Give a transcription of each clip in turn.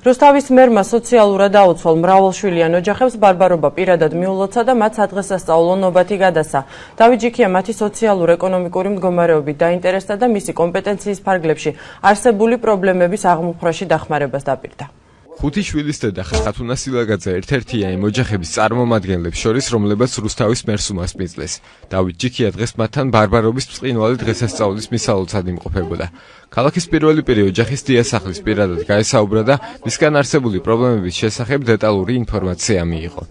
რუსთავის მერმა სოციალურად აუცვალ მრავალშვილიან ოჯახებს ბარბარობა პირადად მიულოცა და მათ სადღესასწაულო ნობათი გადასცა. დავით ჯიქია მათი სოციალურ-ეკონომიკური მდგომარეობით დაინტერესდა და მისი კომპეტენციის ფარგლებში არსებული პრობლემების აღმოფხვრაში დახმარებას დაპირდა. 5 შვილის დედა ხახათუნა სილაგაძე ერთ-ერთია იმ ოჯახების წარმომადგენლებს შორის, რომლებაც რუსთავის მერს უმასპინძლეს. დავით ჯიქია დღეს მათთან ბარბარობის ბრწყინვალე დღესასწაულის მისალოცად იმყოფებოდა. ქალაქის პირველი პირი ოჯახის დიასახლის პირადად გაესაუბრა და მისგან არსებული პრობლემების შესახებ დეტალური ინფორმაცია მიიღო.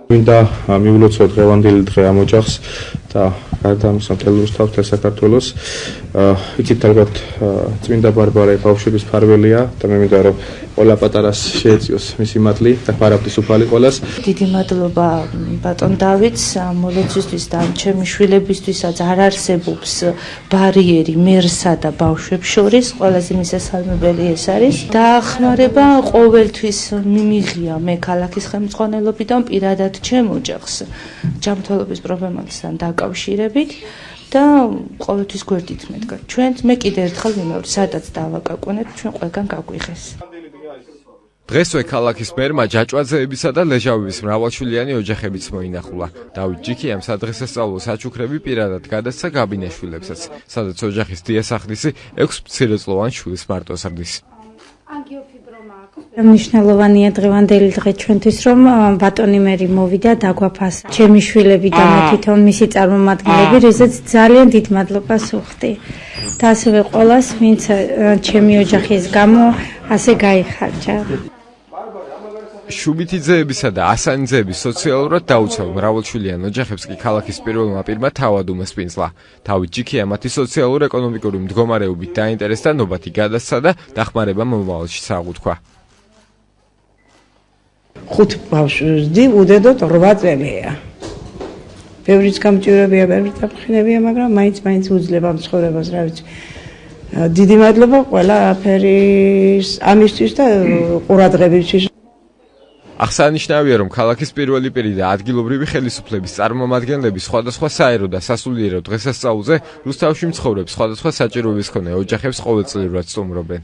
მინდა მიულოცო დღევანდელი დღე ამ ოჯახს და გარდა ამისა მთელ რუსთავს და საქართველოს. იცით ალბათ წმინდა ბარბარე ბავშვების ფარველია და მე მინდა რომ ყველა პატარას შეეწიოს მისი მადლი და ფარაფლის უფალი ყველას. დიდი მადლობა ბატონ დავითს მოლოცვისთვის და ჩემი შვილებისთვისაც არ არსებობს ბარიერი მერსა და ბავშვებს შორის. ყველაზე მისასალმებელი ეს არის. დაახმარება ყოველთვის მიმიღია მე ქალაქის ხელმძღვანელობიდან პირადად ჩემ ოჯახს ჯანმრთელობის პრობლემებთან დაკავშირებით და ყოველთვის გვერდით მედგა. ჩვენც მე კიდევ ერთხელ ვიმეორე, სადაც დავაკაკუნებ, ჩვენ ყველგან გაგვიღეს. დღესვე ქალაქის მერმა ჯაჭვაძეებისა და ლეჟავების მრავალშვილიანი ოჯახებიც მოინახულა. დავით ჯიქიამ სადღესასწაულო საჩუქრები პირადად გადასცა გაბინაშვილებსაც, სადაც ოჯახის დიასახლისი 6 მცირეწლოვან შვილის მარტო ზრდის. მნიშვნელოვანია დღევანდელი დღე ჩვენთვის, რომ ბატონი მერი მოვიდა დაგვაფასა ჩემი შვილები და მე თვითონ მისი წარმომადგენლები, რიზეც ძალიან დიდ მადლობას ვუხდი. და ასევე ყველას, ვინც ჩემი ოჯახის გამო ასე გაიხარჯა. შუბითიძეებისა და ასანიძეების სოციალურად დაუცველ მრავალშვილიან ოჯახებს კი ქალაქის პირველმა პირმა თავად უმასპინძლა. დავით ჯიქია მათი სოციალურ-ეკონომიკური მდგომარეობით დაინტერესდა, ნობათი გადასცა და დახმარება მომავალში საუგთქვა. 5 ბავშვი უდედოთ 8 წელია. ბევრიც გამჭირებია, ბევრი დაფრინებია, მაგრამ მაინც უძლება ცხოვრებას, რა ვიცი. დიდი მადლობა ყველაფერის ამისთვის და ყურადღებისთვის. აღსანიშნავია, რომ ქალაქის პირველი პირი და ადგილობრივი ხელისუფლების წარმომადგენლები სხვადასხვა საერო და სასულიერო დღესასწაულზე რუსთავში მცხოვრებ სხვადასხვა საჭიროების მქონე ოჯახებს ყოველწლიურად სტუმრობენ.